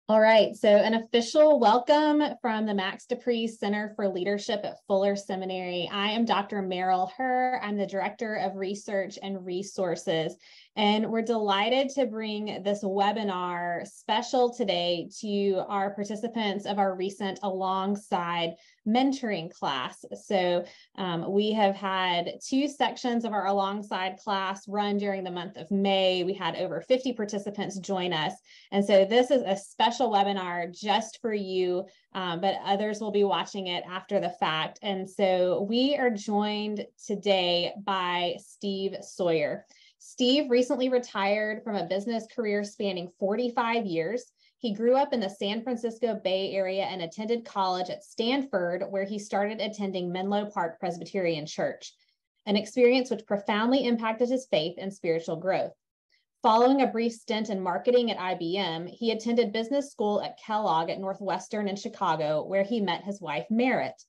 All right, so an official welcome from the Max Pree Center for Leadership at Fuller Seminary. I am Dr. Meryl Herr. I'm the Director of Research and Resources, and we're delighted to bring this webinar special today to our participants of our recent Alongside mentoring class. So we have had two sections of our Alongside class run during the month of May. We had over 50 participants join us. And so this is a special webinar just for you, but others will be watching it after the fact. And so we are joined today by Steve Sawyer. Steve recently retired from a business career spanning 45 years. He grew up in the San Francisco Bay Area and attended college at Stanford, where he started attending Menlo Park Presbyterian Church, an experience which profoundly impacted his faith and spiritual growth. Following a brief stint in marketing at IBM, he attended business school at Kellogg at Northwestern in Chicago, where he met his wife, Merritt.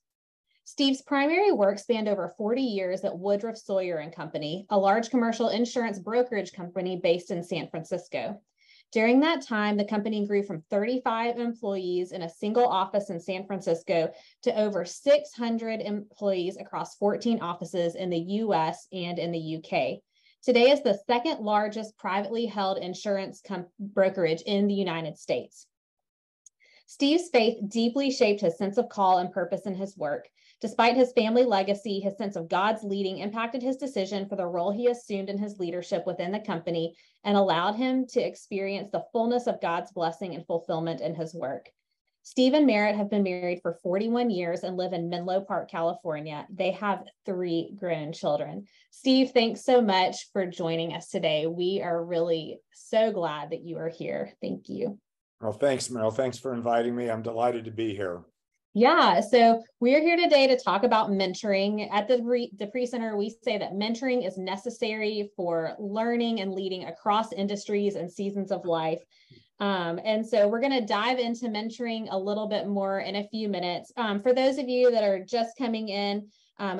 Steve's primary work spanned over 40 years at Woodruff Sawyer and Company, a large commercial insurance brokerage company based in San Francisco. During that time, the company grew from 35 employees in a single office in San Francisco to over 600 employees across 14 offices in the US and in the UK. Today is the second largest privately held insurance brokerage in the United States. Steve's faith deeply shaped his sense of call and purpose in his work. Despite his family legacy, his sense of God's leading impacted his decision for the role he assumed in his leadership within the company and allowed him to experience the fullness of God's blessing and fulfillment in his work. Steve and Merritt have been married for 41 years and live in Menlo Park, California. They have 3 grown children. Steve, thanks so much for joining us today. We are really so glad that you are here. Thank you. Well, thanks, Meryl. Thanks for inviting me. I'm delighted to be here. Yeah, so we're here today to talk about mentoring. At the Pree Center, we say that mentoring is necessary for learning and leading across industries and seasons of life. And so we're going to dive into mentoring a little bit more in a few minutes. For those of you that are just coming in,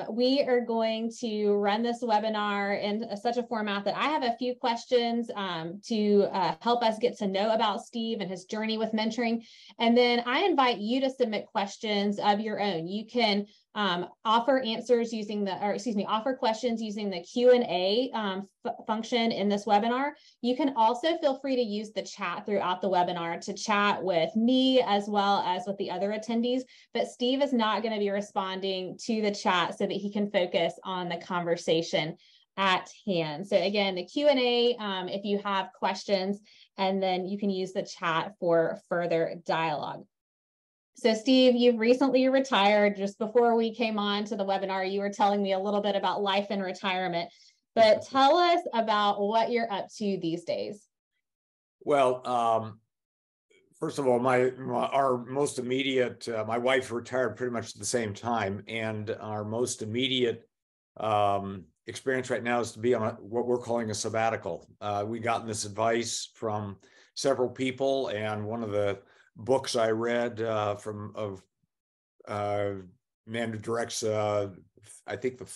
we are going to run this webinar in such a format that I have a few questions to help us get to know about Steve and his journey with mentoring. And then I invite you to submit questions of your own. You can offer questions using the Q&A function in this webinar. You can also feel free to use the chat throughout the webinar to chat with me as well as with the other attendees, but Steve is not going to be responding to the chat so that he can focus on the conversation at hand. So again, the Q&A, if you have questions, and then you can use the chat for further dialogue. So Steve, you've recently retired. Just before we came on to the webinar, you were telling me a little bit about life in retirement, but tell us about what you're up to these days. Well, first of all, our most immediate, my wife retired pretty much at the same time, and our most immediate experience right now is to be on what we're calling a sabbatical. We gotten this advice from several people, and one of the books I read from man who directs, I think the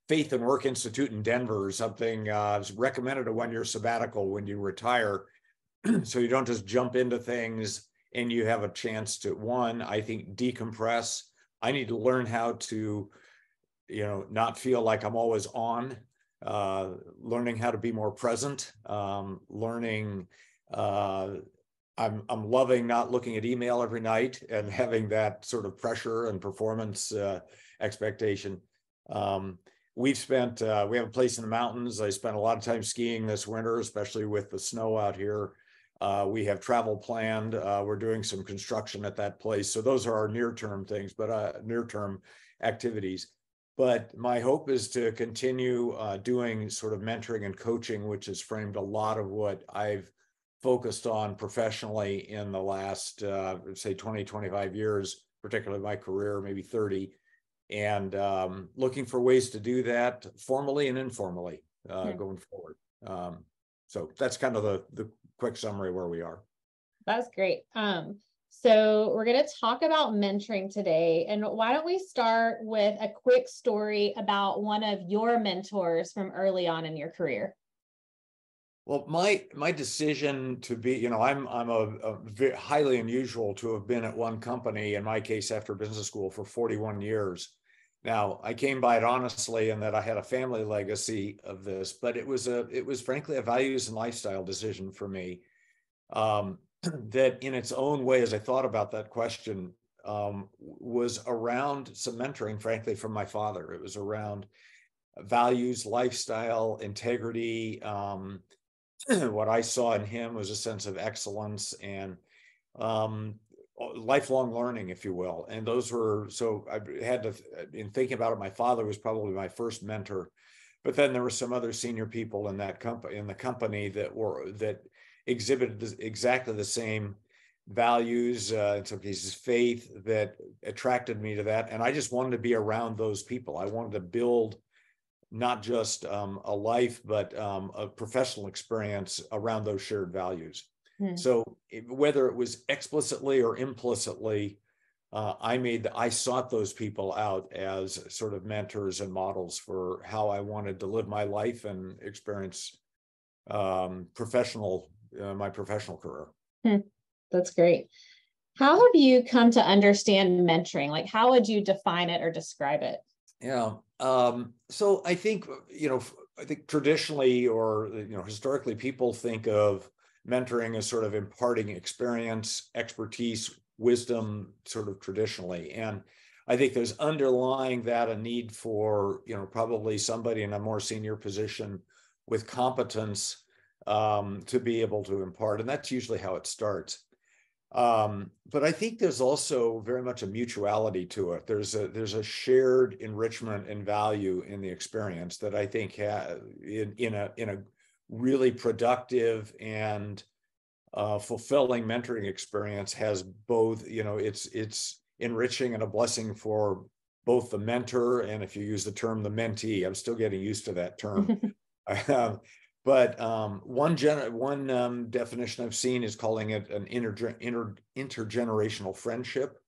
Faith and Work Institute in Denver or something, recommended a 1-year sabbatical when you retire, so you don't just jump into things and you have a chance to, one, I think, decompress. I need to learn how to, not feel like I'm always on, learning how to be more present, learning. I'm loving not looking at email every night and having that sort of pressure and performance expectation. We have a place in the mountains. I spent a lot of time skiing this winter, especially with the snow out here. We have travel planned. We're doing some construction at that place. So those are our near-term things, but near-term activities. But my hope is to continue doing sort of mentoring and coaching, which has framed a lot of what I've focused on professionally in the last, say, 20, 25 years, particularly my career, maybe 30, and looking for ways to do that formally and informally going forward. So that's kind of the quick summary where we are. That's great. So we're going to talk about mentoring today. And why don't we start with a quick story about one of your mentors from early on in your career? Well, my decision to be, I'm a very highly unusual to have been at one company, in my case, after business school for 41 years. Now, I came by it honestly in that I had a family legacy of this, but it was frankly a values and lifestyle decision for me. That in its own way, as I thought about that question, was around some mentoring, frankly, from my father. It was around values, lifestyle, integrity. What I saw in him was a sense of excellence and um, lifelong learning, if you will. And those were, so I had to, in thinking about it, my father was probably my first mentor. But then there were some other senior people in that company that exhibited exactly the same values, in some cases faith, that attracted me to that. And I just wanted to be around those people. I wanted to build not just a life, but a professional experience around those shared values. So whether it was explicitly or implicitly, I sought those people out as sort of mentors and models for how I wanted to live my life and experience my professional career. That's great. How have you come to understand mentoring? Like, how would you define it or describe it? Yeah. So I think, traditionally or, historically, people think of mentoring as sort of imparting experience, expertise, wisdom, sort of traditionally. And I think there's underlying that a need for, probably somebody in a more senior position with competence to be able to impart. And that's usually how it starts. But I think there's also very much a mutuality to it. There's a shared enrichment and value in the experience that I think in a really productive and fulfilling mentoring experience has both, it's enriching and a blessing for both the mentor, and if you use the term the mentee, I'm still getting used to that term. But one definition I've seen is calling it an intergenerational friendship.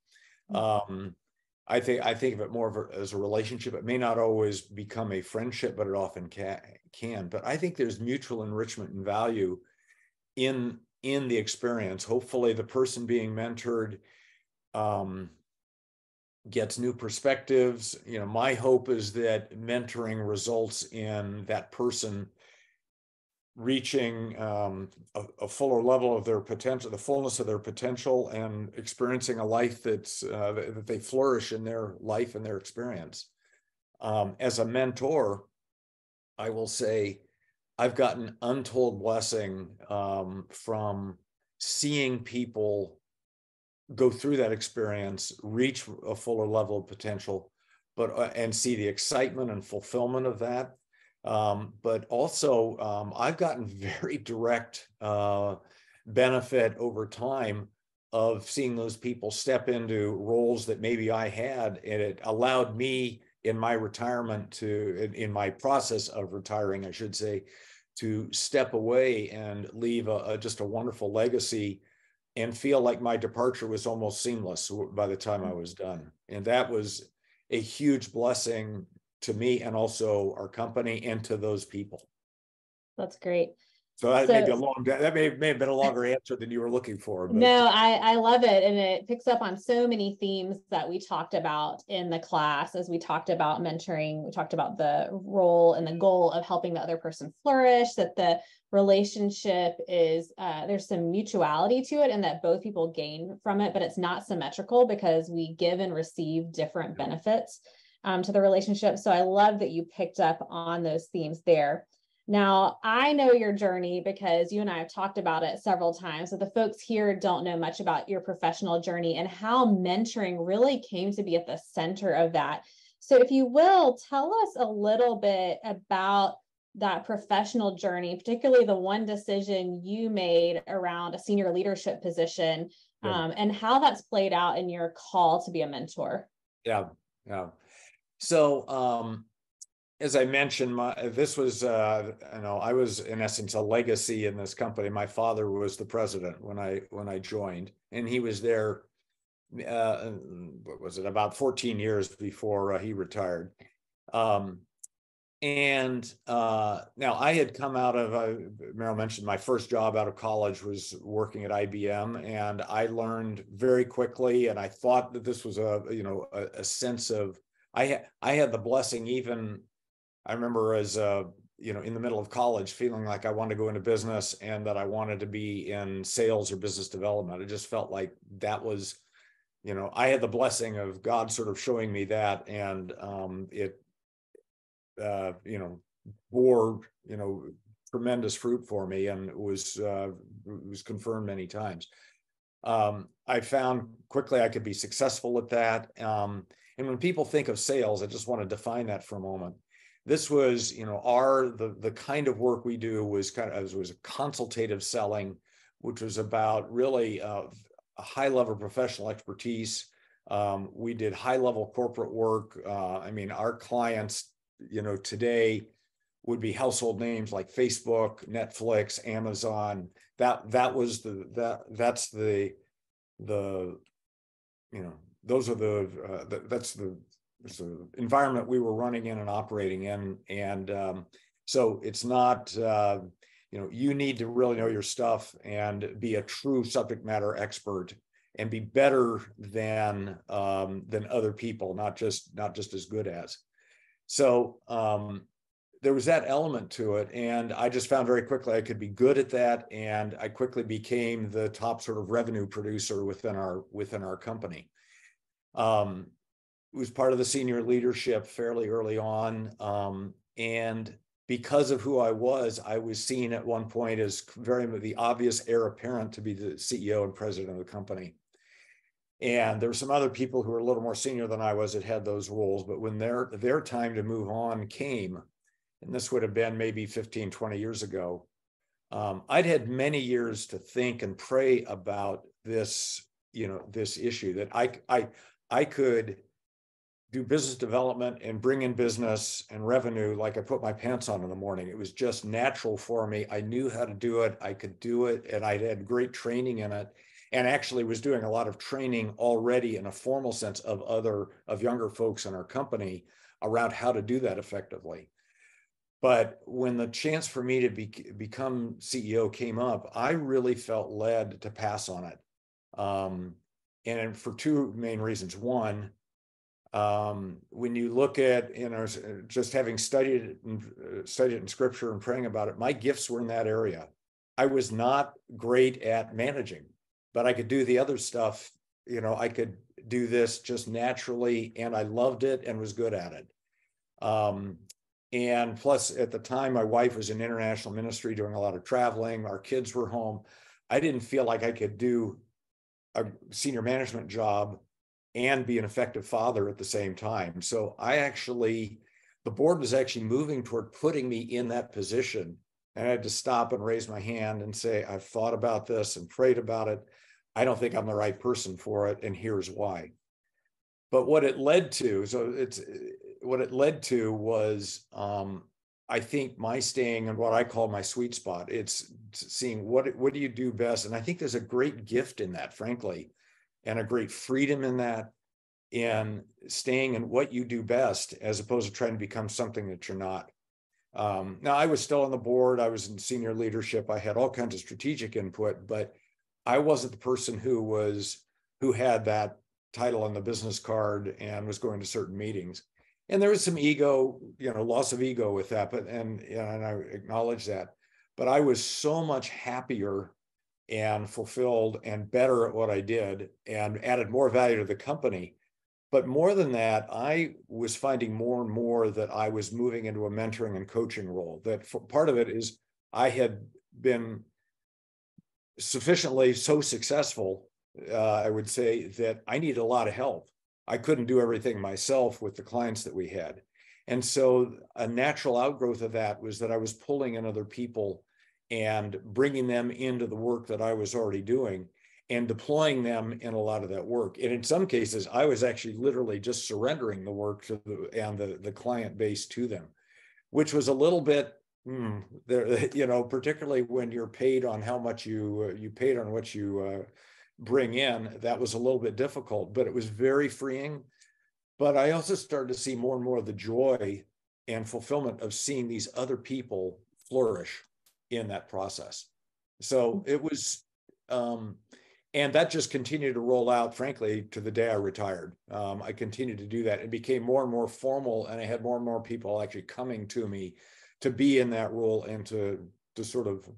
I think of it more as a relationship. It may not always become a friendship, but it often can. But I think there's mutual enrichment and value in the experience. Hopefully, the person being mentored gets new perspectives. My hope is that mentoring results in that person reaching a fuller level of their potential, the fullness of their potential, and experiencing a life that they flourish in their life and their experience. As a mentor, I will say I've gotten untold blessing from seeing people go through that experience, reach a fuller level of potential, and see the excitement and fulfillment of that. But also, I've gotten very direct benefit over time of seeing those people step into roles that maybe I had, and it allowed me in my retirement in my process of retiring, I should say, to step away and leave just a wonderful legacy and feel like my departure was almost seamless by the time I was done. And that was a huge blessing to me and also our company and to those people. That's great. So that may have been a longer answer than you were looking for. But. No, I love it. And it picks up on so many themes that we talked about in the class as we talked about mentoring. We talked about the role and the goal of helping the other person flourish, that the relationship is, there's some mutuality to it and that both people gain from it, but it's not symmetrical because we give and receive different benefits to the relationship. So I love that you picked up on those themes there. Now, I know your journey because you and I have talked about it several times. So the folks here don't know much about your professional journey and how mentoring really came to be at the center of that. So if you will, tell us a little bit about that professional journey, particularly the one decision you made around a senior leadership position, and how that's played out in your call to be a mentor. Yeah. So, as I mentioned, this was, I was in essence a legacy in this company. My father was the president when I joined, and he was there. What was it? About 14 years before he retired. And now I had come out of, Meryl mentioned my first job out of college was working at IBM, and I learned very quickly, and I thought that this was a sense of, I had the blessing, even I remember as in the middle of college feeling like I wanted to go into business and that I wanted to be in sales or business development. It just felt like that was, I had the blessing of God sort of showing me that, and it bore, tremendous fruit for me, and it was confirmed many times. I found quickly I could be successful at that. And when people think of sales, I just want to define that for a moment. This was, the kind of work we do was was a consultative selling, which was about really a high level professional expertise. We did high level corporate work. Our clients, today would be household names like Facebook, Netflix, Amazon. That's the environment we were running in and operating in. And so it's not, you need to really know your stuff and be a true subject matter expert and be better than other people, not just as good as. So there was that element to it, and I just found very quickly I could be good at that, and I quickly became the top sort of revenue producer within our company. It was part of the senior leadership fairly early on, and because of who I was seen at one point as the obvious heir apparent to be the CEO and president of the company. And there were some other people who were a little more senior than I was that had those roles, but when their time to move on came, and this would have been maybe 15, 20 years ago, I'd had many years to think and pray about this, this issue, that I could do business development and bring in business and revenue like I put my pants on in the morning. It was just natural for me. I knew how to do it. I could do it, and I had great training in it, and actually was doing a lot of training already in a formal sense of younger folks in our company around how to do that effectively. But when the chance for me to become CEO came up, I really felt led to pass on it. And for two main reasons. One, when you look at, just having studied it in scripture and praying about it, my gifts were in that area. I was not great at managing, but I could do the other stuff. I could do this just naturally, and I loved it and was good at it. And plus, at the time, my wife was in international ministry doing a lot of traveling. Our kids were home. I didn't feel like I could do a senior management job and be an effective father at the same time. So the board was actually moving toward putting me in that position. And I had to stop and raise my hand and say, I've thought about this and prayed about it. I don't think I'm the right person for it, and here's why. But what it led to was, I think, my staying in what I call my sweet spot. It's seeing what do you do best, and I think there's a great gift in that, frankly, and a great freedom in that, in staying in what you do best, as opposed to trying to become something that you're not. Now, I was still on the board. I was in senior leadership. I had all kinds of strategic input, but I wasn't the person who had that title on the business card and was going to certain meetings. And there was some ego, loss of ego with that, and I acknowledge that. But I was so much happier and fulfilled and better at what I did, and added more value to the company. But more than that, I was finding more and more that I was moving into a mentoring and coaching role. That part of it is I had been sufficiently so successful, I would say, that I needed a lot of help. I couldn't do everything myself with the clients that we had. And so a natural outgrowth of that was that I was pulling in other people and bringing them into the work that I was already doing and deploying them in a lot of that work. And in some cases, I was actually literally just surrendering the work to the client base to them, which was a little bit, particularly when you're paid on how much you paid on what you bring in, that was a little bit difficult, but it was very freeing. But I also started to see more and more of the joy and fulfillment of seeing these other people flourish in that process. So it was, and that just continued to roll out, frankly, to the day I retired. I continued to do that. It became more and more formal, and I had more and more people actually coming to me to be in that role and to sort of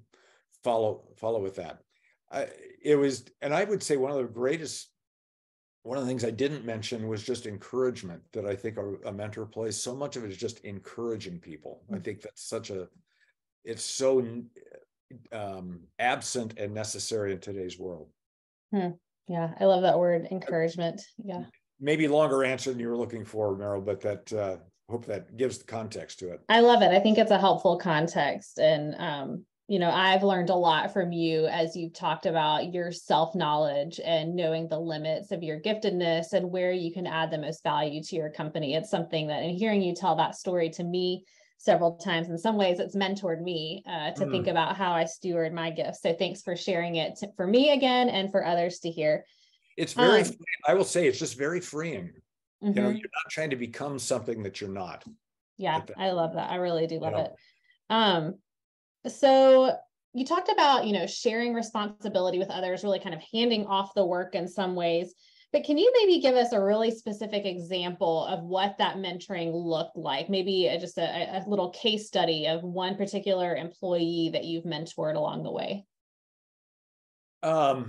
follow with that. It was, and I would say one of the things I didn't mention was just encouragement that I think a mentor plays. So much of it is just encouraging people. I think that's it's so absent and necessary in today's world. Yeah, I love that word, encouragement. Yeah. Maybe longer answer than you were looking for, Meryl, but that hope that gives the context to it. I love it. I think it's a helpful context. And, I've learned a lot from you as you've talked about your self-knowledge and knowing the limits of your giftedness and where you can add the most value to your company. It's something that, and hearing you tell that story to me several times, in some ways it's mentored me to think about how I steward my gifts. So thanks for sharing it for me again and for others to hear. It's very, I will say, it's just very freeing. Mm-hmm. You're not trying to become something that you're not. Yeah, I love that. I really do love it. So you talked about, sharing responsibility with others, really kind of handing off the work in some ways. But can you maybe give us a really specific example of what that mentoring looked like? Maybe just a little case study of one particular employee that you've mentored along the way. I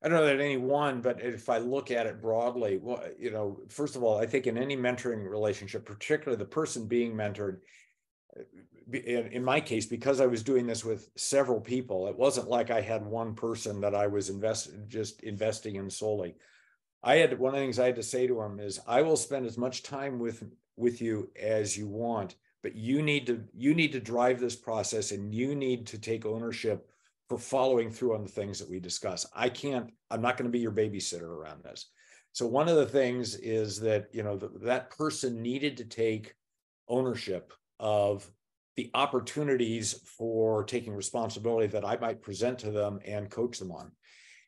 don't know that any one, but if I look at it broadly, well, first of all, I think in any mentoring relationship, particularly the person being mentored, in my case, because I was doing this with several people, it wasn't like I had one person that I was investing in solely. One of the things I had to say to him is, I will spend as much time with you as you want, but you need to drive this process, and you need to take ownership for following through on the things that we discuss. I'm not going to be your babysitter around this. So one of the things is that, that person needed to take ownership of the opportunities for taking responsibility that I might present to them and coach them on.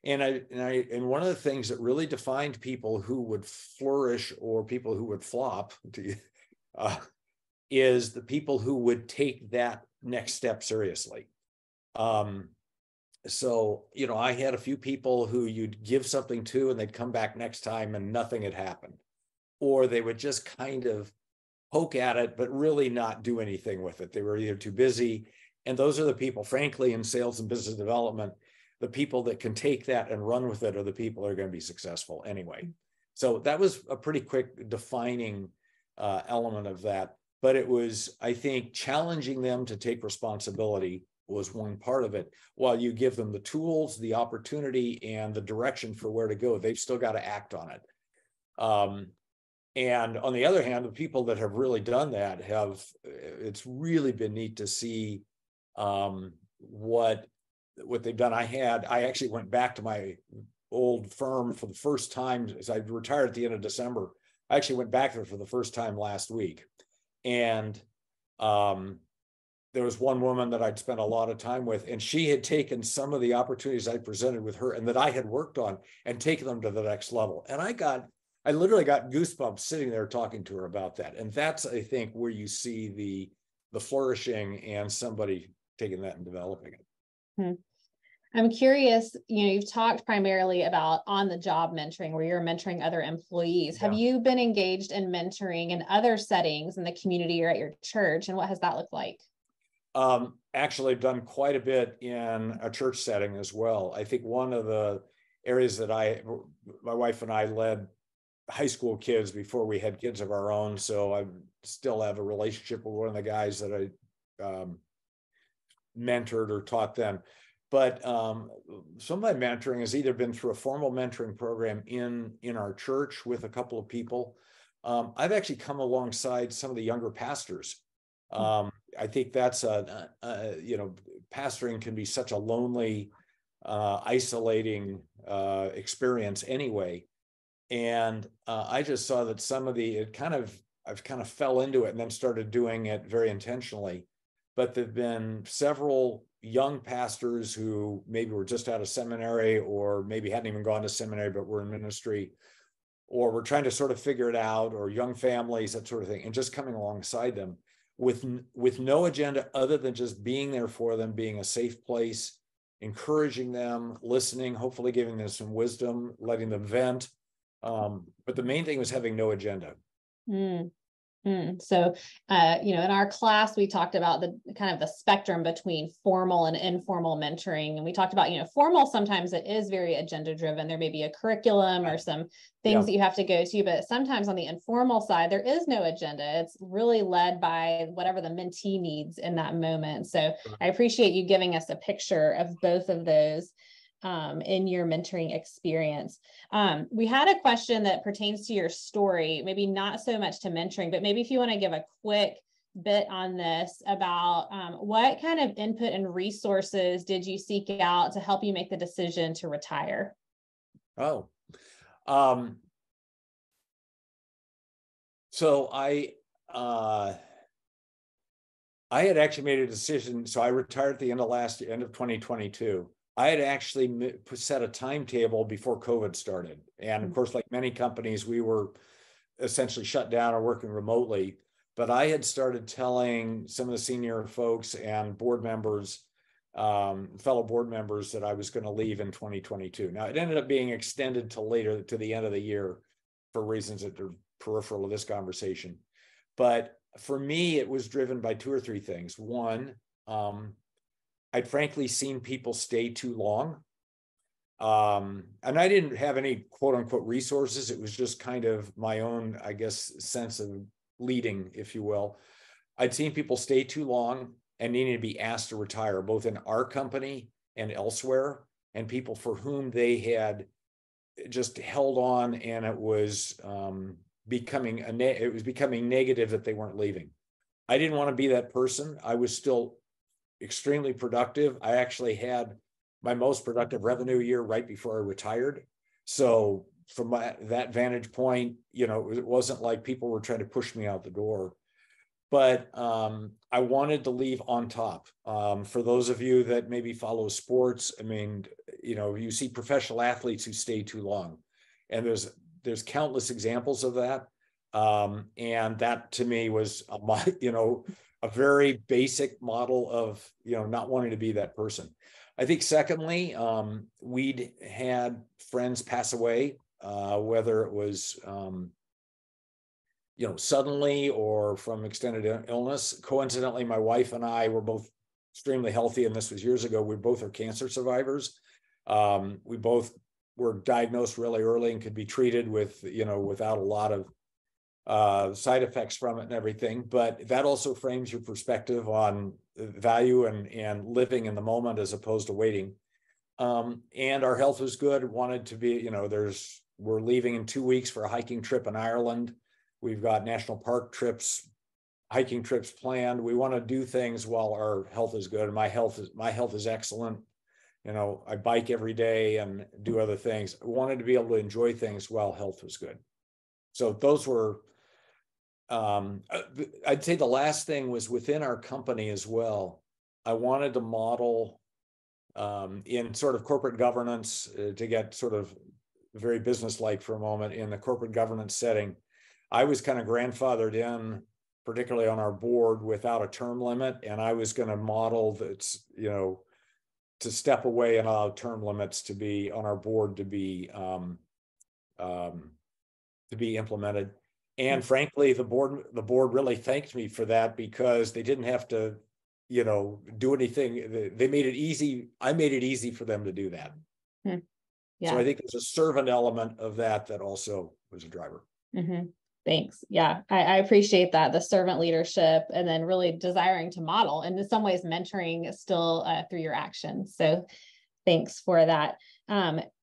And one of the things that really defined people who would flourish or people who would flop is the people who would take that next step seriously. So, I had a few people who you'd give something to and they'd come back next time and nothing had happened, or they would just kind of poke at it, but really not do anything with it. They were either too busy. And those are the people, frankly, in sales and business development, the people that can take that and run with it are the people that are going to be successful anyway. So that was a pretty quick defining element of that. But it was, I think, challenging them to take responsibility was one part of it. While you give them the tools, the opportunity, and the direction for where to go, they've still got to act on it. And on the other hand, the people that have really done that it's really been neat to see what they've done. I actually went back to my old firm for the first time, as I retired at the end of December. I actually went back there for the first time last week. And there was one woman that I'd spent a lot of time with, and she had taken some of the opportunities I presented with her and that I had worked on and taken them to the next level. And I literally got goosebumps sitting there talking to her about that. And that's, I think, where you see the flourishing and somebody taking that and developing it. I'm curious, you've talked primarily about on-the-job mentoring, where you're mentoring other employees. Yeah. Have you been engaged in mentoring in other settings in the community or at your church? And what has that looked like? Actually, I've done quite a bit in a church setting as well. I think one of the areas that my wife and I led high school kids before we had kids of our own. So I still have a relationship with one of the guys that I mentored or taught them. But some of my mentoring has either been through a formal mentoring program in our church with a couple of people. I've actually come alongside some of the younger pastors. I think that's pastoring can be such a lonely, isolating experience anyway. And I just saw that I've kind of fell into it and then started doing it very intentionally. But there've been several young pastors who maybe were just out of seminary or maybe hadn't even gone to seminary, but were in ministry, or we're trying to sort of figure it out, or young families, that sort of thing, and just coming alongside them with no agenda other than just being there for them, being a safe place, encouraging them, listening, hopefully giving them some wisdom, letting them vent. But the main thing was having no agenda. Mm. So, in our class, we talked about the kind of the spectrum between formal and informal mentoring. And we talked about, formal, sometimes it is very agenda driven. There may be a curriculum or some things that you have to go to, but sometimes on the informal side, there is no agenda. It's really led by whatever the mentee needs in that moment. So I appreciate you giving us a picture of both of those in your mentoring experience. We had a question that pertains to your story, maybe not so much to mentoring, but maybe if you want to give a quick bit on this about what kind of input and resources did you seek out to help you make the decision to retire? So I had actually made a decision. So I retired at the end of 2022. I had actually set a timetable before COVID started. And of course, like many companies, we were essentially shut down or working remotely. But I had started telling some of the senior folks and board members, fellow board members, that I was going to leave in 2022. Now, it ended up being extended to later, to the end of the year, for reasons that are peripheral to this conversation. But for me, it was driven by two or three things. One, I'd frankly seen people stay too long. And I didn't have any quote unquote resources. It was just kind of my own, I guess, sense of leading, if you will. I'd seen people stay too long and needing to be asked to retire, both in our company and elsewhere, and people for whom they had just held on, and it was becoming negative that they weren't leaving. I didn't want to be that person. I was still extremely productive. I actually had my most productive revenue year right before I retired. So from that vantage point, it wasn't like people were trying to push me out the door. But I wanted to leave on top. For those of you that maybe follow sports, I mean, you see professional athletes who stay too long, and there's countless examples of that. And that to me was a very basic model of not wanting to be that person. I think secondly, we'd had friends pass away, whether it was suddenly or from extended illness. Coincidentally, my wife and I were both extremely healthy, and this was years ago. We both are cancer survivors. We both were diagnosed really early and could be treated with, without a lot of side effects from it and everything. But that also frames your perspective on value and living in the moment as opposed to waiting. And our health was good. Wanted to be, we're leaving in 2 weeks for a hiking trip in Ireland. We've got national park trips, hiking trips planned. We want to do things while our health is good. My health is excellent. I bike every day and do other things. I wanted to be able to enjoy things while health was good. So those were, I'd say the last thing was within our company as well. I wanted to model in sort of corporate governance, to get sort of very business-like for a moment, in the corporate governance setting. I was kind of grandfathered in, particularly on our board, without a term limit, and I was going to model that, to step away and allow term limits to be on our board to be implemented. And frankly, the board really thanked me for that, because they didn't have to, do anything. They made it easy. I made it easy for them to do that. Yeah. So I think there's a servant element of that also was a driver. Thanks. Yeah, I appreciate that, the servant leadership, and then really desiring to model, and in some ways mentoring still through your actions. So thanks for that.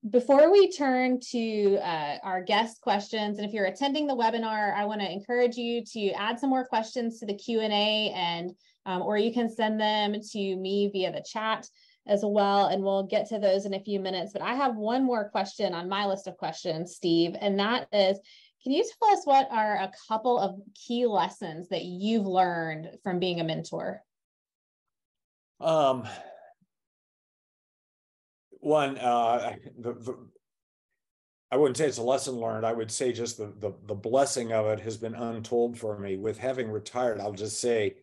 Before we turn to our guest questions, and if you're attending the webinar, I want to encourage you to add some more questions to the Q&A, and or you can send them to me via the chat as well, and we'll get to those in a few minutes. But I have one more question on my list of questions, Steve, and that is, can you tell us what are a couple of key lessons that you've learned from being a mentor? One, I wouldn't say it's a lesson learned. I would say just the blessing of it has been untold for me. With having retired, I'll just say,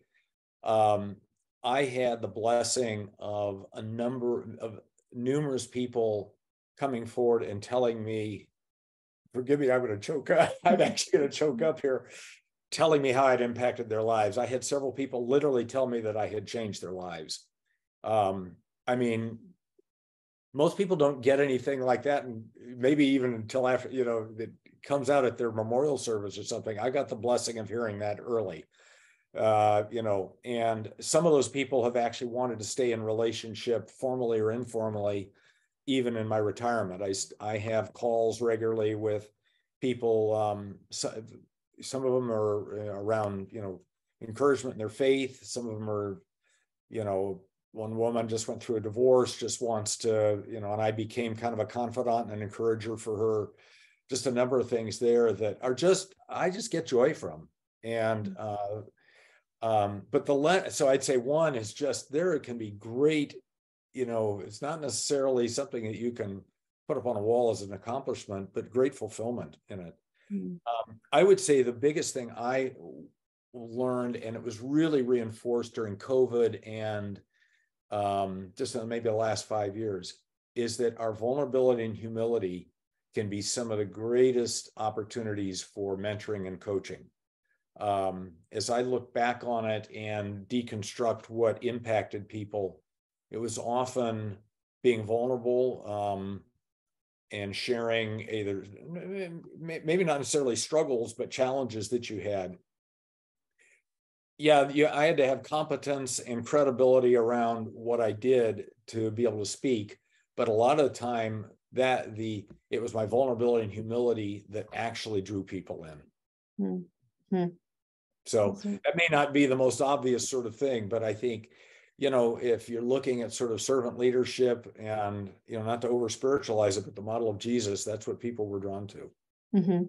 I had the blessing of a number of numerous people coming forward and telling me, forgive me, I'm going to choke up. I'm actually going to choke up here, telling me how I'd impacted their lives. I had several people literally tell me that I had changed their lives. I mean, most people don't get anything like that, and maybe even until after, it comes out at their memorial service or something. I got the blessing of hearing that early. And some of those people have actually wanted to stay in relationship formally or informally, even in my retirement. I have calls regularly with people. Some of them are around, encouragement in their faith. Some of them are, one woman just went through a divorce, just wants to, and I became kind of a confidant and an encourager for her. Just a number of things there that are I just get joy from. And, so I'd say one is just there. It can be great. It's not necessarily something that you can put up on a wall as an accomplishment, but great fulfillment in it. I would say the biggest thing I learned, and it was really reinforced during COVID and just in maybe the last 5 years, is that our vulnerability and humility can be some of the greatest opportunities for mentoring and coaching. As I look back on it and deconstruct what impacted people, it was often being vulnerable and sharing either maybe not necessarily struggles, but challenges that you had. Yeah, I had to have competence and credibility around what I did to be able to speak. But a lot of the time it was my vulnerability and humility that actually drew people in. Mm-hmm. So that may not be the most obvious sort of thing, but I think, if you're looking at sort of servant leadership and, not to over spiritualize it, but the model of Jesus, that's what people were drawn to. Mm-hmm.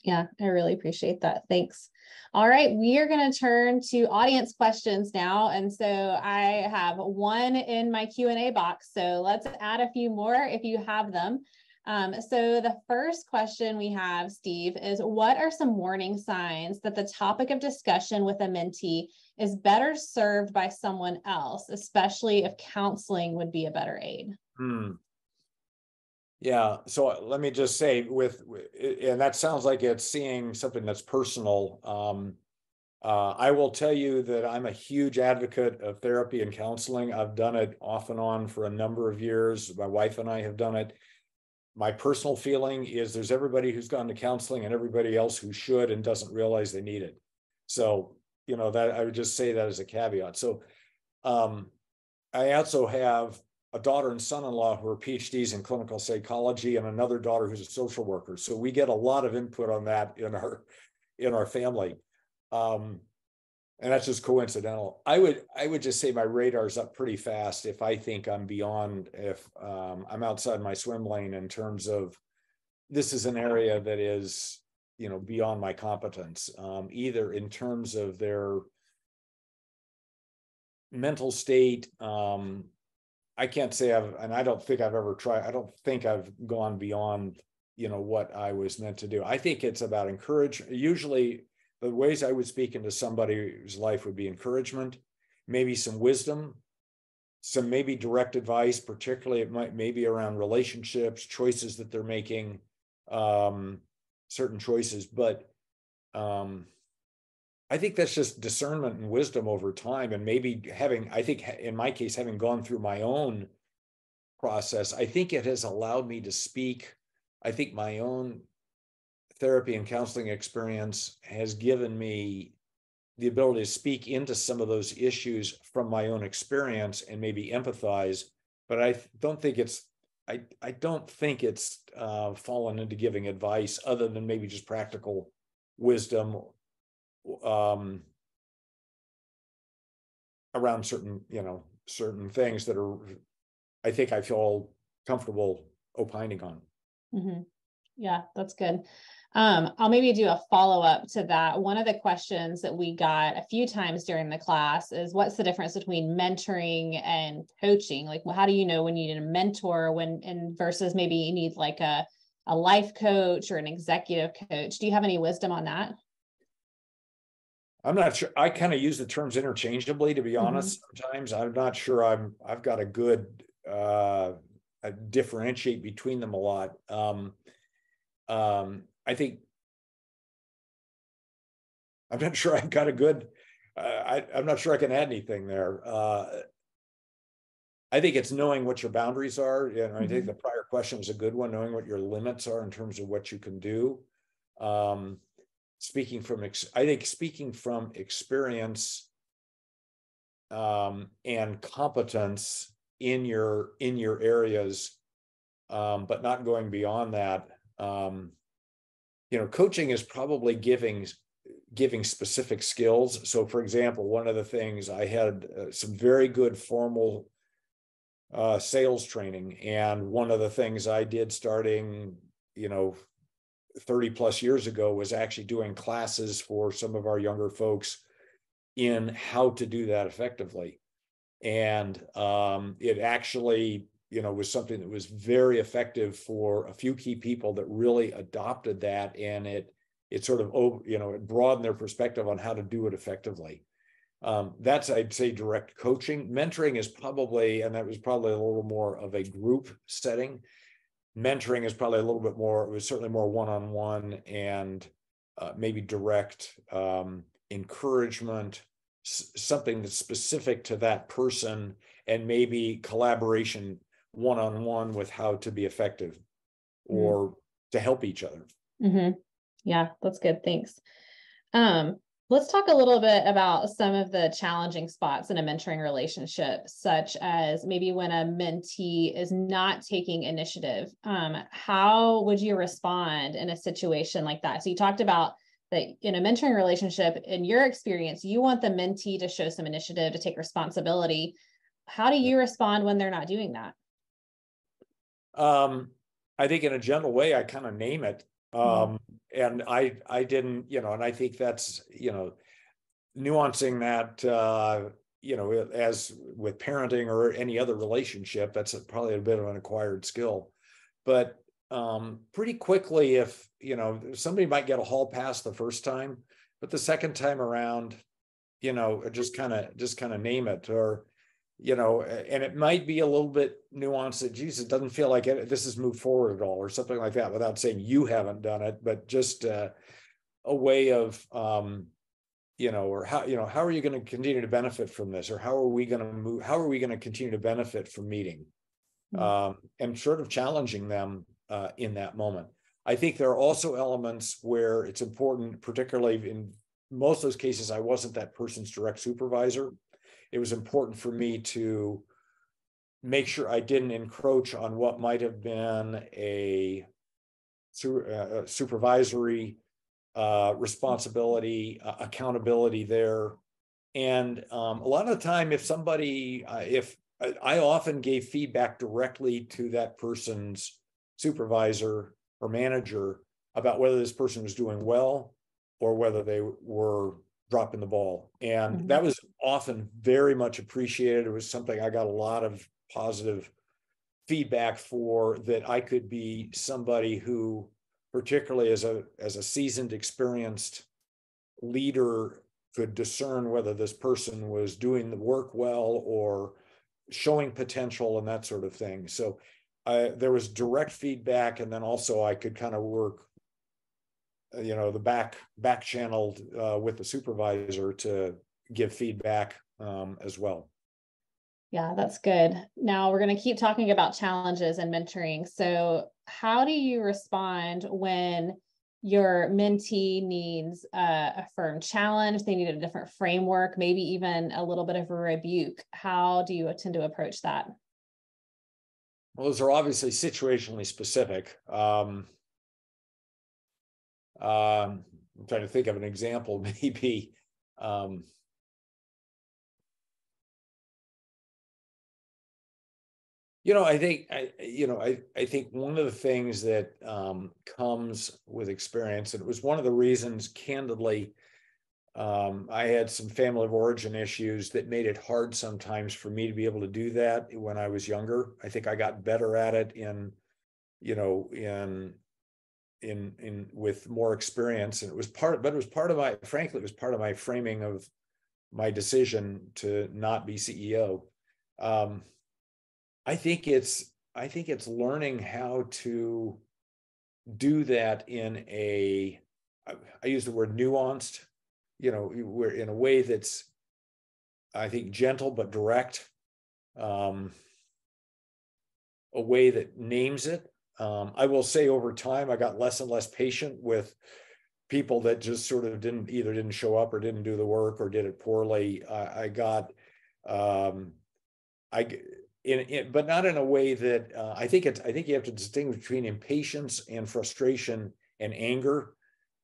Yeah, I really appreciate that. Thanks. All right, we are going to turn to audience questions now. And so I have one in my Q&A box. So let's add a few more if you have them. So the first question we have, Steve, is what are some warning signs that the topic of discussion with a mentee is better served by someone else, especially if counseling would be a better aid? Yeah. So let me just say and that sounds like it's seeing something that's personal. I will tell you that I'm a huge advocate of therapy and counseling. I've done it off and on for a number of years. My wife and I have done it. My personal feeling is there's everybody who's gone to counseling and everybody else who should and doesn't realize they need it. So, that I would just say that as a caveat. So, I also have a daughter and son-in-law who are PhDs in clinical psychology and another daughter who's a social worker. So we get a lot of input on that in our family. And that's just coincidental. I would just say my radar's up pretty fast if I think I'm beyond, if I'm outside my swim lane in terms of this is an area that is, beyond my competence, either in terms of their mental state. I can't say and I don't think I've ever tried. I don't think I've gone beyond, what I was meant to do. I think it's about encouragement. Usually the ways I would speak into somebody's life would be encouragement, maybe some wisdom, some maybe direct advice, particularly it maybe around relationships, choices that they're making, certain choices. But I think that's just discernment and wisdom over time. And maybe I think in my case, having gone through my own process, I think it has allowed me to speak. I think my own therapy and counseling experience has given me the ability to speak into some of those issues from my own experience and maybe empathize. But I don't think it's fallen into giving advice other than maybe just practical wisdom around certain things that I think I feel comfortable opining on. Mm-hmm. Yeah, that's good. I'll maybe do a follow-up to that. One of the questions that we got a few times during the class is what's the difference between mentoring and coaching? Like, how do you know when you need a mentor versus maybe you need like a a life coach or an executive coach? Do you have any wisdom on that? I'm not sure. I kind of use the terms interchangeably, to be honest. Sometimes I'm not sure I've got a good I differentiate between them a lot. I think I'm not sure I've got a good I'm not sure I can add anything there. I think it's knowing what your boundaries are. And I think the prior question was a good one, knowing what your limits are in terms of what you can do. Speaking from experience and competence in your areas, but not going beyond that. Coaching is probably giving specific skills. So, for example, one of the things I had some very good formal sales training, and one of the things I did starting 30 plus years ago was actually doing classes for some of our younger folks in how to do that effectively. And it actually was something that was very effective for a few key people that really adopted that, and it sort of it broadened their perspective on how to do it effectively. That's, I'd say, direct coaching. Mentoring is probably, and that was probably a little more of a group setting. Mentoring is probably a little bit more, it was certainly more one-on-one and maybe direct encouragement, something that's specific to that person, and maybe collaboration one-on-one with how to be effective or to help each other. Yeah, that's good. Thanks. Let's talk a little bit about some of the challenging spots in a mentoring relationship, such as maybe when a mentee is not taking initiative. How would you respond in a situation like that? So you talked about that in a mentoring relationship, in your experience, you want the mentee to show some initiative, to take responsibility. How do you respond when they're not doing that? I think in a general way, I kind of name it. And I didn't, and I think that's, nuancing that, as with parenting or any other relationship, that's probably a bit of an acquired skill. But pretty quickly, if, somebody might get a hall pass the first time, but the second time around, just kind of name it, or, and it might be a little bit nuanced that, geez, it doesn't feel like this has moved forward at all, or something like that, without saying you haven't done it, but just a way of, or how are you going to continue to benefit from this? Or how are we going to move? How are we going to continue to benefit from meeting? And sort of challenging them in that moment. I think there are also elements where it's important, particularly in most of those cases, I wasn't that person's direct supervisor. It was important for me to make sure I didn't encroach on what might have been a supervisory responsibility, accountability there. And a lot of the time, if I often gave feedback directly to that person's supervisor or manager about whether this person was doing well or whether they were dropping the ball. And that was often very much appreciated. It was something I got a lot of positive feedback for, that I could be somebody who, particularly as a seasoned, experienced leader, could discern whether this person was doing the work well or showing potential and that sort of thing. So there was direct feedback, and then also I could kind of work the back channeled with the supervisor to give feedback as well. Yeah, that's good. Now we're going to keep talking about challenges and mentoring. So how do you respond when your mentee needs a firm challenge? They need a different framework, maybe even a little bit of a rebuke. How do you tend to approach that? Well, those are obviously situationally specific. I'm trying to think of an example, maybe. I think one of the things that comes with experience, and it was one of the reasons, candidly, I had some family of origin issues that made it hard sometimes for me to be able to do that when I was younger. I think I got better at it in with more experience, and it was part of my, frankly, it was part of my framing of my decision to not be CEO. I think it's learning how to do that in a, I use the word nuanced, we're in a way that's, I think, gentle but direct, a way that names it. I will say over time, I got less and less patient with people that just sort of didn't show up or didn't do the work or did it poorly. But not in a way that I think you have to distinguish between impatience and frustration and anger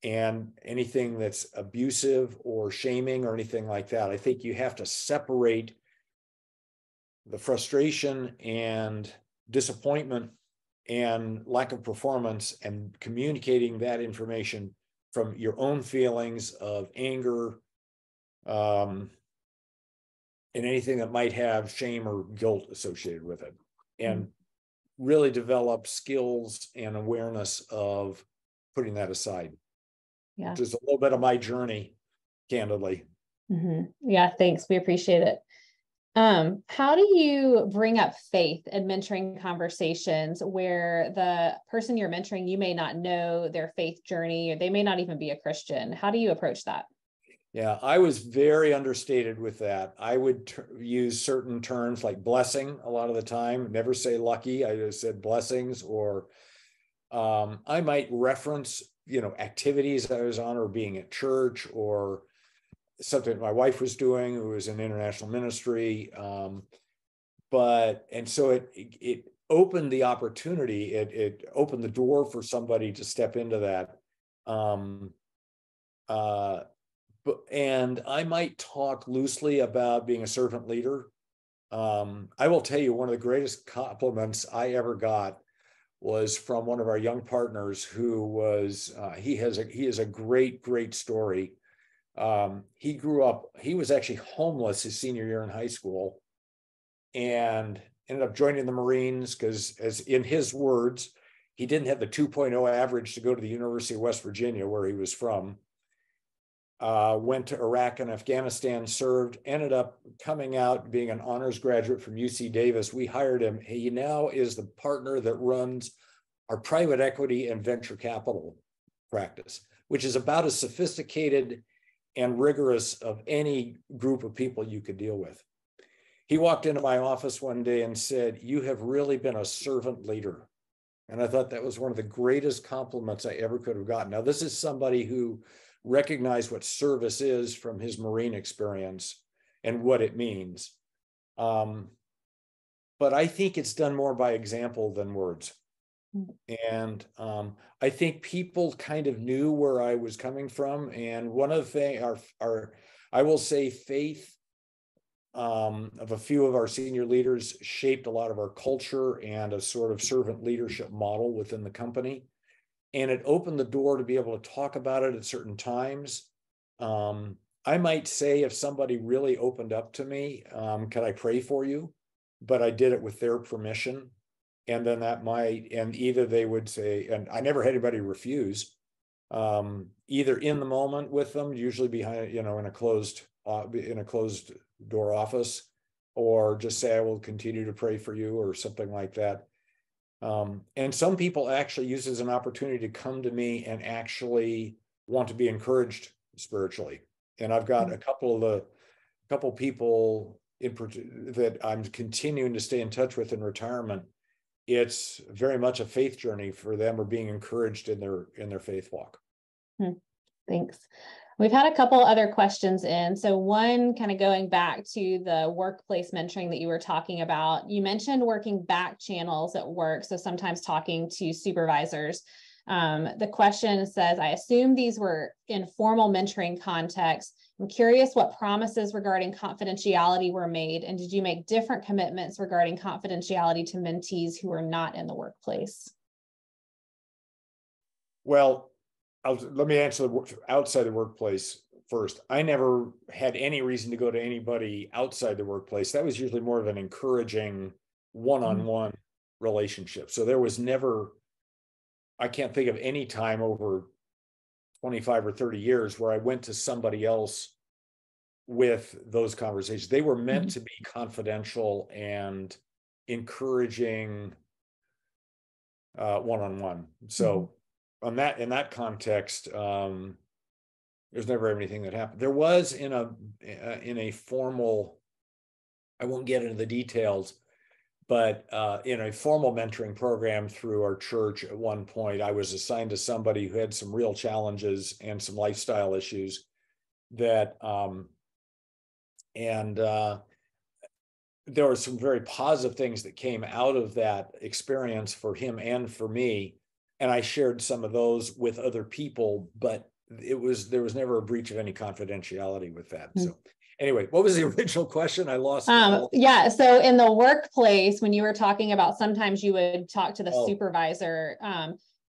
and anything that's abusive or shaming or anything like that. I think you have to separate the frustration and disappointment and lack of performance and communicating that information from your own feelings of anger, and anything that might have shame or guilt associated with it, and really develop skills and awareness of putting that aside. Yeah. Just a little bit of my journey, candidly. Yeah, thanks. We appreciate it. How do you bring up faith in mentoring conversations where the person you're mentoring, you may not know their faith journey, or they may not even be a Christian? How do you approach that? Yeah, I was very understated with that. I would use certain terms like blessing a lot of the time, never say lucky. I just said blessings, or I might reference, activities I was on or being at church or something my wife was doing, who was in international ministry. And so it opened the opportunity. It opened the door for somebody to step into that. And I might talk loosely about being a servant leader. I will tell you, one of the greatest compliments I ever got was from one of our young partners who was, he is a great story. He grew up, he was actually homeless his senior year in high school and ended up joining the Marines because, as in his words, he didn't have the 2.0 average to go to the University of West Virginia, where he was from. Went to Iraq and Afghanistan, served, ended up coming out being an honors graduate from UC Davis. We hired him. He now is the partner that runs our private equity and venture capital practice, which is about as sophisticated and rigorous of any group of people you could deal with. He walked into my office one day and said, "You have really been a servant leader." And I thought that was one of the greatest compliments I ever could have gotten. Now, this is somebody who recognized what service is from his Marine experience and what it means. But I think it's done more by example than words. And I think people kind of knew where I was coming from. And one of the things, I will say, faith of a few of our senior leaders shaped a lot of our culture and a sort of servant leadership model within the company. And it opened the door to be able to talk about it at certain times. I might say, if somebody really opened up to me, can I pray for you? But I did it with their permission. And then that might, and either they would say, and I never had anybody refuse, either in the moment with them, usually behind, in a closed door office, or just say, I will continue to pray for you, or something like that. And some people actually use it as an opportunity to come to me and actually want to be encouraged spiritually. And I've got a couple people that I'm continuing to stay in touch with in retirement. It's very much a faith journey for them, or being encouraged in their faith walk. Thanks. We've had a couple other questions in. So one, kind of going back to the workplace mentoring that you were talking about, you mentioned working back channels at work. So sometimes talking to supervisors. The question says, I assume these were in formal mentoring contexts. I'm curious what promises regarding confidentiality were made, and did you make different commitments regarding confidentiality to mentees who are not in the workplace? Well, let me answer outside the workplace first. I never had any reason to go to anybody outside the workplace. That was usually more of an encouraging one-on-one relationship. So there was never I can't think of any time over 25 or 30 years where I went to somebody else with those conversations. They were meant to be confidential and encouraging one-on-one. So in that context, there's never anything that happened. There was in a formal, I won't get into the details, but in a formal mentoring program through our church at one point, I was assigned to somebody who had some real challenges and some lifestyle issues that, there were some very positive things that came out of that experience for him and for me. And I shared some of those with other people, but there was never a breach of any confidentiality with that. So anyway, what was the original question? I lost. Yeah. So in the workplace, when you were talking about sometimes you would talk to the supervisor,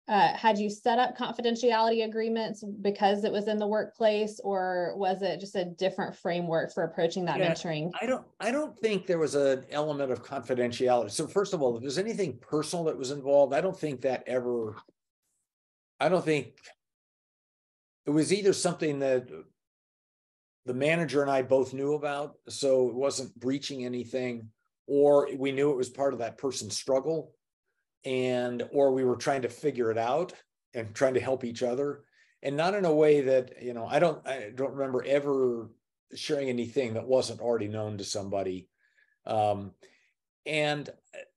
had you set up confidentiality agreements because it was in the workplace, or was it just a different framework for approaching that mentoring? I don't think there was an element of confidentiality. So first of all, if there's anything personal that was involved, I don't think it was either something that the manager and I both knew about, so it wasn't breaching anything, or we knew it was part of that person's struggle, or we were trying to figure it out and trying to help each other, and not in a way that, I don't remember ever sharing anything that wasn't already known to somebody. And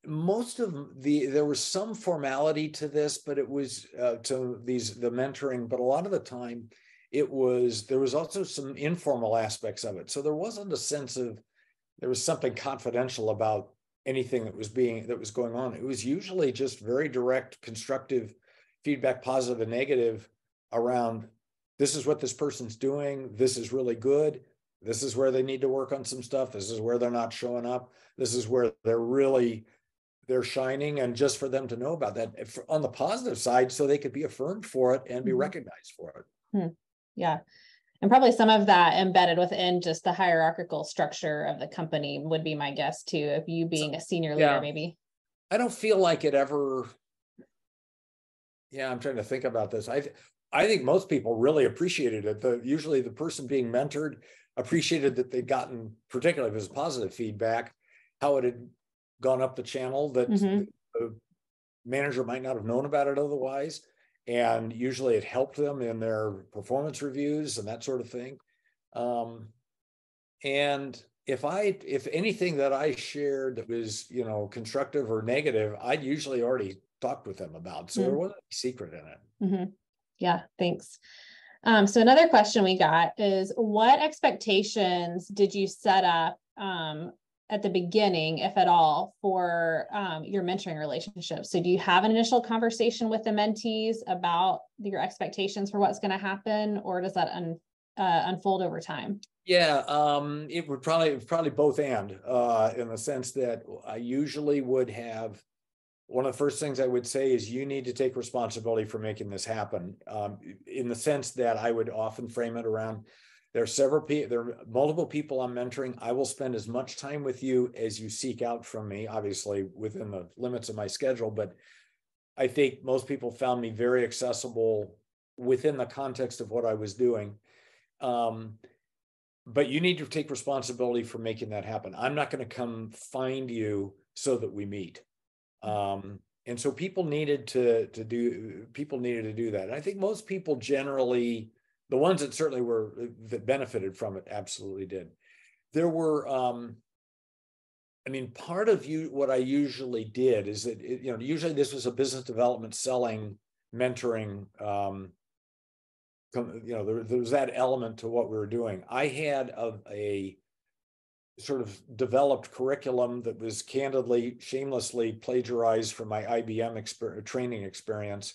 most of there was some formality to this, but it was the mentoring, but a lot of the time there was also some informal aspects of it. So there wasn't a sense of there was something confidential about anything that was going on. It was usually just very direct, constructive feedback, positive and negative, around this is what this person's doing. This is really good. This is where they need to work on some stuff. This is where they're not showing up. This is where they're shining, and just for them to know about that on the positive side, so they could be affirmed for it and be recognized for it. Yeah. And probably some of that embedded within just the hierarchical structure of the company would be my guess too, if you being a senior leader, maybe. I don't feel like it ever. Yeah, I'm trying to think about this. I think most people really appreciated it. Usually the person being mentored appreciated that they'd gotten, particularly if it was positive feedback, how it had gone up the channel that the manager might not have known about it otherwise. And usually it helped them in their performance reviews and that sort of thing. And if anything that I shared that was, constructive or negative, I'd usually already talked with them about. So there wasn't any secret in it. Yeah, thanks. So another question we got is, what expectations did you set up at the beginning, if at all, for your mentoring relationship? So do you have an initial conversation with the mentees about your expectations for what's going to happen, or does that unfold over time? Yeah, it would probably both and in the sense that I usually would have, one of the first things I would say is you need to take responsibility for making this happen, in the sense that I would often frame it around, there are multiple people I'm mentoring. I will spend as much time with you as you seek out from me, obviously within the limits of my schedule, but I think most people found me very accessible within the context of what I was doing. But you need to take responsibility for making that happen. I'm not going to come find you so that we meet. And so people needed to do that. And I think most people generally, the ones that certainly that benefited from it, absolutely did. There were, part of what I usually did is that, usually this was a business development, selling, mentoring, there was that element to what we were doing. I had a sort of developed curriculum that was candidly, shamelessly plagiarized from my IBM training experience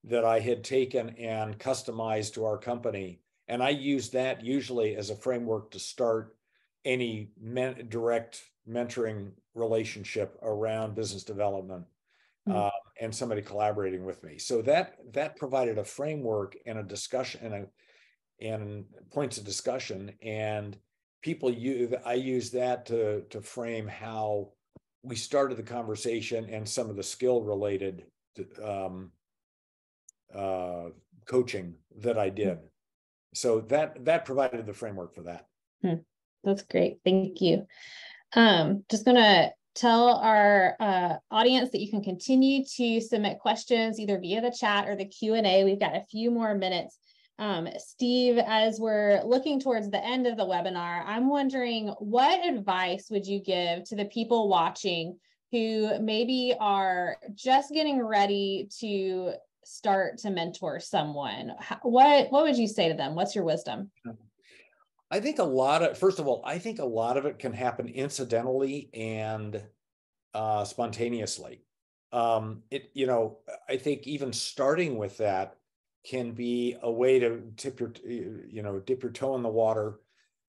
that I had taken and customized to our company. And I used that usually as a framework to start any direct mentoring relationship around business development, and somebody collaborating with me. So that provided a framework and a discussion and points of discussion, and I use that to frame how we started the conversation and some of the skill related coaching that I did. So that provided the framework for that. That's great. Thank you. Just gonna tell our audience that you can continue to submit questions either via the chat or the Q&A. We've got a few more minutes. Steve, as we're looking towards the end of the webinar, I'm wondering, what advice would you give to the people watching who maybe are just getting ready to start to mentor someone? What would you say to them? What's your wisdom? I think first of all, I think a lot of it can happen incidentally and spontaneously. I think even starting with that can be a way to dip your toe in the water.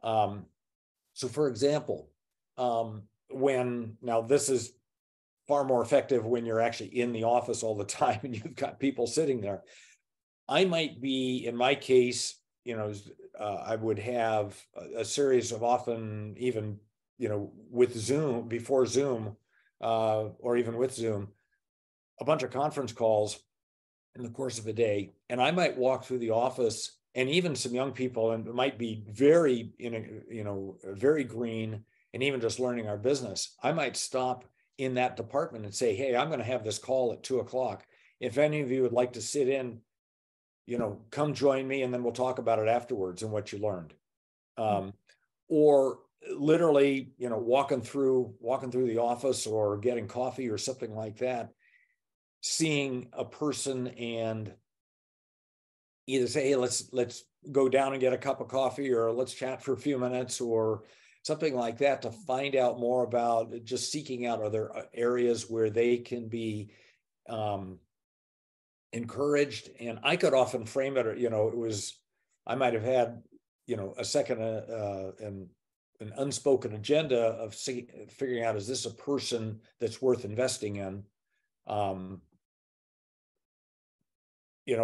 So for example, this is far more effective when you're actually in the office all the time and you've got people sitting there. I might be, in my case, I would have a series of, often even, with Zoom, before Zoom, or even with Zoom, a bunch of conference calls in the course of a day. And I might walk through the office, and even some young people, and it might be very, very green, and even just learning our business. I might stop in that department and say, hey, I'm going to have this call at 2:00. If any of you would like to sit in, come join me, and then we'll talk about it afterwards and what you learned. Or literally, walking through the office or getting coffee or something like that, seeing a person and either say, hey, let's go down and get a cup of coffee, or let's chat for a few minutes, or something like that, to find out more about, just seeking out other areas where they can be encouraged. And I could often frame it, I might have had, a second, an unspoken agenda of figuring out, is this a person that's worth investing in?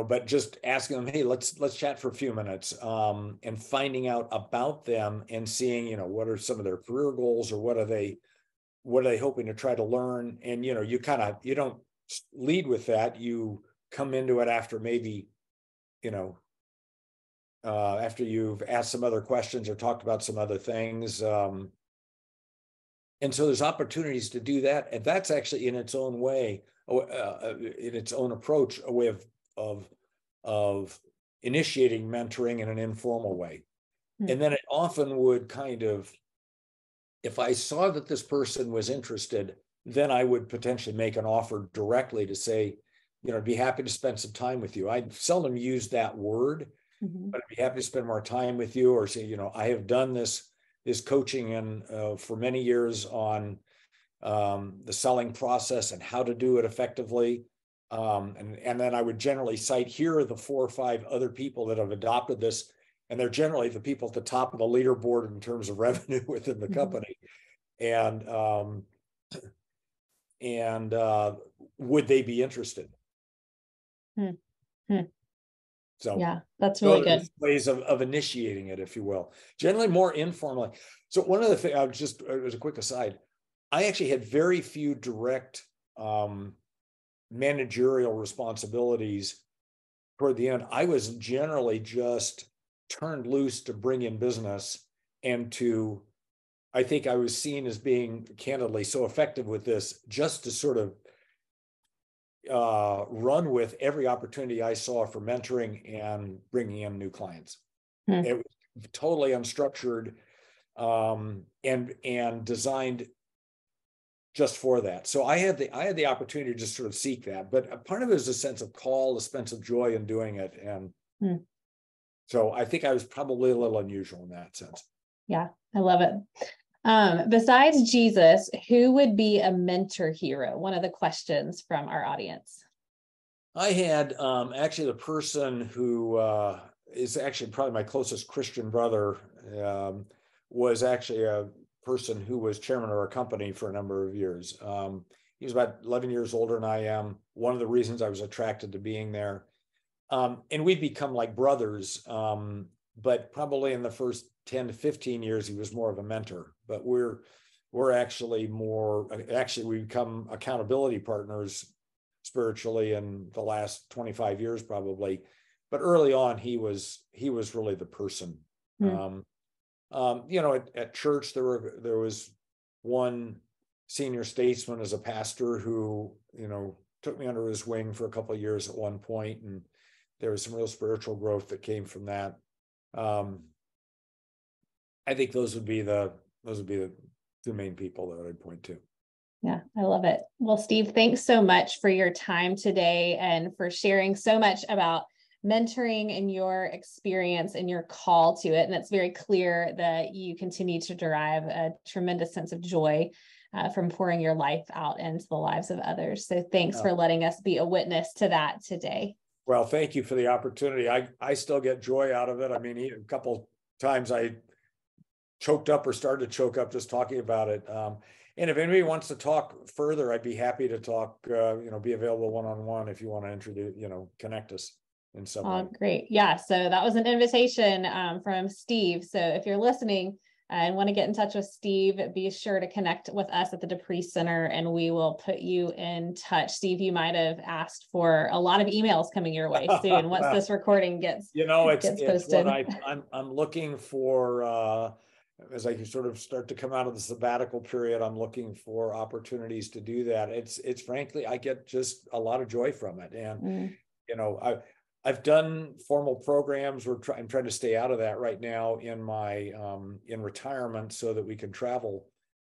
But just asking them, hey, let's chat for a few minutes, and finding out about them and seeing, what are some of their career goals, or what are they hoping to try to learn? And, you don't lead with that. You come into it after maybe, after you've asked some other questions or talked about some other things. And so there's opportunities to do that. And that's actually, in its own way, in its own approach, a way of initiating mentoring in an informal way. And then it often would if I saw that this person was interested, then I would potentially make an offer directly to say, I'd be happy to spend some time with you. I seldom use that word, but I'd be happy to spend more time with you, or say, I have done this coaching and for many years on the selling process and how to do it effectively. And then I would generally cite, here are the 4 or 5 other people that have adopted this, and they're generally the people at the top of the leaderboard in terms of revenue within the company. And would they be interested? So yeah, that's really good. Ways of initiating it, if you will, generally more informally. So one of the things, as a quick aside, I actually had very few direct managerial responsibilities toward the end. I was generally just turned loose to bring in business, and I think I was seen as being, candidly, so effective with this, just to sort of run with every opportunity I saw for mentoring and bringing in new clients. It was totally unstructured, and designed just for that. So I had the opportunity to just sort of seek that, but part of it is a sense of call, a sense of joy in doing it. And so I think I was probably a little unusual in that sense. Yeah, I love it. Besides Jesus, who would be a mentor hero? One of the questions from our audience. I had actually the person who is actually probably my closest Christian brother, was actually a person who was chairman of our company for a number of years. He was about 11 years older than I am. One of the reasons I was attracted to being there. And we'd become like brothers, but probably in the first 10 to 15 years, he was more of a mentor. But we're actually we become accountability partners spiritually in the last 25 years, probably. But early on, he was really the person. At church, there was one senior statesman as a pastor who, took me under his wing for a couple of years at one point, and there was some real spiritual growth that came from that. I think those would be the two main people that I'd point to. Yeah, I love it. Well, Steve, thanks so much for your time today and for sharing so much about mentoring and your experience and your call to it. And it's very clear that you continue to derive a tremendous sense of joy from pouring your life out into the lives of others. So thanks for letting us be a witness to that today. Well, thank you for the opportunity. I still get joy out of it. I mean, a couple times I choked up or started to choke up just talking about it. And if anybody wants to talk further, I'd be happy to talk, be available one-on-one if you want to introduce, connect us in some way. Great. Yeah. So that was an invitation from Steve. So if you're listening and want to get in touch with Steve, be sure to connect with us at the Dupree Center and we will put you in touch. Steve, you might have asked for a lot of emails coming your way soon once this recording gets posted. It's what I'm looking for. As I sort of start to come out of the sabbatical period, I'm looking for opportunities to do that. It's frankly, I get just a lot of joy from it. And, I've done formal programs. I'm trying to stay out of that right now in my, in retirement so that we can travel,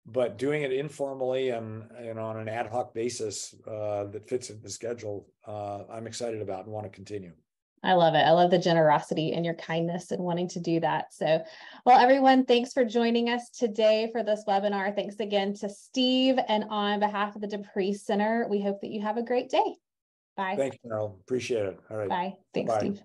but doing it informally and, on an ad hoc basis that fits in the schedule, I'm excited about and want to continue. I love it. I love the generosity and your kindness and wanting to do that. So, well, everyone, thanks for joining us today for this webinar. Thanks again to Steve. And on behalf of the Dupree Center, we hope that you have a great day. Bye. Thanks, Meryl. Appreciate it. All right. Bye. Thanks, Steve.